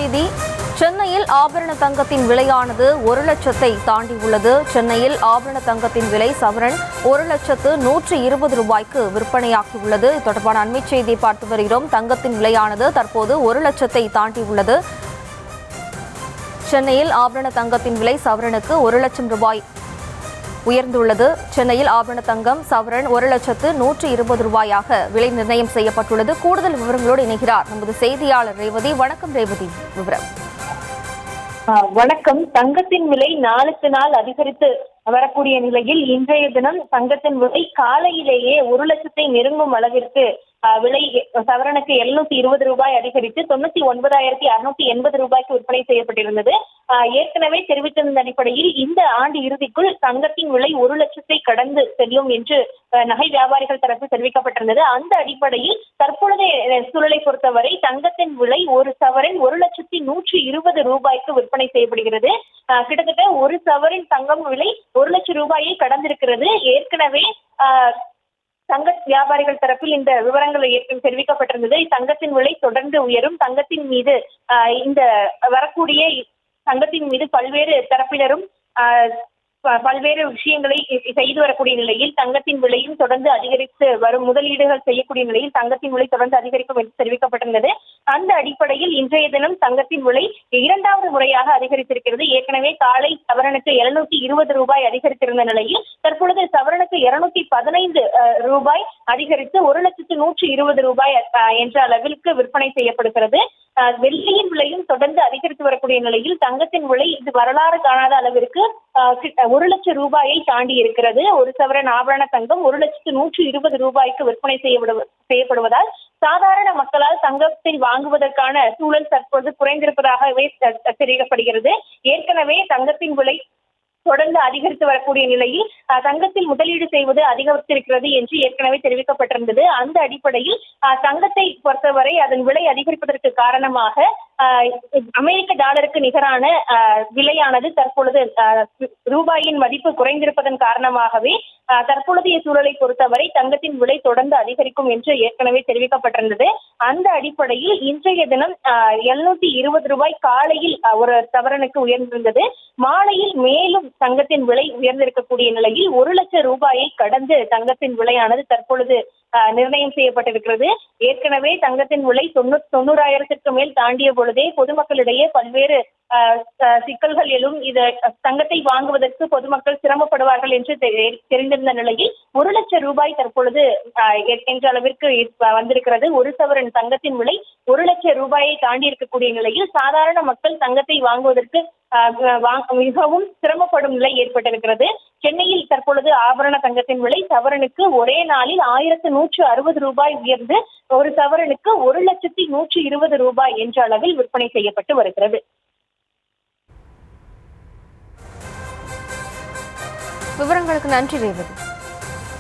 செய்தி. சென்னையில் ஆபரண தங்கத்தின் விலையானது 1 லட்சத்தை தாண்டியுள்ளது. சென்னையில் ஆபரண தங்கத்தின் விலை சவரன் 1,120 ரூபாய்க்கு விற்பனையாகியுள்ளது. இது தொடர்பான அண்மை செய்தியை பார்த்து வருகிறோம். தங்கத்தின் விலையானது தற்போது 1 லட்சத்தை தாண்டியுள்ளது. சென்னையில் ஆபரண தங்கத்தின் விலை சவரனுக்கு 1 லட்சம் ரூபாய் உயர்ந்துள்ளது. சென்னையில் ஆபரண தங்கம் சவரன் 1,120 ரூபாயாக விலை நிர்ணயம் செய்யப்பட்டுள்ளது. கூடுதல் விவரங்களோடு இணைகிறார் நமது செய்தியாளர் ரேவதி. வணக்கம் ரேவதி, விவரம். வணக்கம். தங்கத்தின் விலை நாளுக்கு நாள் அதிகரித்து வரக்கூடிய நிலையில் இன்றைய தினம் தங்கத்தின் விலை காலையிலேயே 1 லட்சத்தை நெருங்கும் அளவிற்கு விலை சவரனுக்கு 720 ரூபாய் அதிகரித்து 99,680 ரூபாய்க்கு விற்பனை செய்யப்பட்டிருந்தது. ஏற்கனவே தெரிவித்திருந்த அடிப்படையில் இந்த ஆண்டு இறுதிக்குள் தங்கத்தின் விலை 1 லட்சத்தை கடந்து செல்லும் என்று நகை வியாபாரிகள் தரப்பு தெரிவிக்கப்பட்டிருந்தது. அந்த அடிப்படையில் தற்பொழுதைய சூழலை பொறுத்தவரை தங்கத்தின் விலை ஒரு சவரன் 1,120 ரூபாய்க்கு விற்பனை செய்யப்படுகிறது. கிட்டத்தட்ட ஒரு சவரின் தங்கம் விலை 1 லட்சம் ரூபாயை கடந்திருக்கிறது. ஏற்கனவே தங்க வியாபாரிகள் தரப்பில் இந்த விவரங்கள் தெரிவிக்கப்பட்டிருந்தது. தங்கத்தின் விலை தொடர்ந்து உயரும். தங்கத்தின் மீது இந்த வரக்கூடிய தங்கத்தின் மீது பல்வேறு தரப்பினரும் பல்வேறு விஷயங்களை செய்து வரக்கூடிய நிலையில் தங்கத்தின் விலையும் தொடர்ந்து அதிகரித்து வரும். முதலீடுகள் செய்யக்கூடிய நிலையில் தங்கத்தின் விலை தொடர்ந்து அதிகரிக்கும் என்று தெரிவிக்கப்பட்டிருந்தது. அந்த அடிப்படையில் இன்றைய தினம் தங்கத்தின் விலை 2வது முறையாக அதிகரித்திருக்கிறது. ஏற்கனவே காலை சவரனுக்கு 720 ரூபாய் அதிகரித்திருந்த நிலையில் தற்பொழுது சவரனுக்கு 215 ரூபாய் அதிகரித்து 1,120 ரூபாய் என்ற அளவிற்கு விற்பனை செய்யப்படுகிறது. வெள்ளியின் விலையும் தொடர்ந்து அதிகரித்து வரக்கூடிய நிலையில் தங்கத்தின் விலை இது வரலாறு காணாத அளவிற்கு 1 லட்சம் ரூபாயை தாண்டி இருக்கிறது. ஒரு சவரன் ஆபரண தங்கம் 1,120 ரூபாய்க்கு விற்பனை செய்யப்படுவதால் சாதாரண மக்களால் தங்கத்தை வாங்குவதற்கான சூழல் தற்போது குறைந்திருப்பதாகவே தெரிவிக்கப்படுகிறது. ஏற்கனவே தங்கத்தின் விலை தொடர்ந்து அதிகரித்து வரக்கூடிய நிலையில் தங்கத்தில் முதலீடு செய்வது அதிகரித்திருக்கிறது என்று ஏற்கனவே தெரிவிக்கப்பட்டிருந்தது. அந்த அடிப்படையில் தங்கத்தை பொறுத்தவரை அதன் விலை அதிகரிப்பதற்கு காரணமாக அமெரிக்க டாலருக்கு நிகரான விலையானது தற்பொழுது ரூபாயின் மதிப்பு குறைந்திருப்பதன் காரணமாகவே தற்பொழுதைய சூழலை பொறுத்தவரை தங்கத்தின் விலை தொடர்ந்து அதிகரிக்கும் என்று ஏற்கனவே தெரிவிக்கப்பட்டிருந்தது. அந்த அடிப்படையில் இன்றைய தினம் 720 ரூபாய் காலையில் ஒரு சவரனுக்கு உயர்ந்திருந்தது. மாலையில் மேலும் தங்கத்தின் விலை உயர்ந்திருக்கக்கூடிய நிலையில் 1 லட்சம் ரூபாயை கடந்து தங்கத்தின் விலையானது தற்பொழுது நிர்ணயம் செய்யப்பட்டிருக்கிறது. ஏற்கனவே தங்கத்தின் விலை 90,000க்கு மேல் தாண்டிய பொழுதே பொதுமக்களிடையே பல்வேறு சிக்கல்கள் எழும். இது தங்கத்தை வாங்குவதற்கு பொதுமக்கள் சிரமப்படுவார்கள் என்று தெரிந்திருந்த நிலையில் 1 லட்சம் ரூபாய் தற்பொழுது என்ற அளவிற்கு வந்திருக்கிறது. ஒரு சவரன் தங்கத்தின் விலை 1 லட்சம் ரூபாயை தாண்டி இருக்கக்கூடிய நிலையில் சாதாரண மக்கள் தங்கத்தை வாங்குவதற்கு மிகவும் சிரமப்படும் நிலை ஏற்பட்டிருக்கிறது. சென்னையில் தற்பொழுது ஆபரண தங்கத்தின் விலை சவரனுக்கு ஒரே நாளில் 1,160 ரூபாய் உயர்ந்து ஒரு சவரனுக்கு 1,120 ரூபாய் என்ற அளவில் விற்பனை செய்யப்பட்டு வருகிறது. விவரங்களுக்கு நன்றி ரேவதி.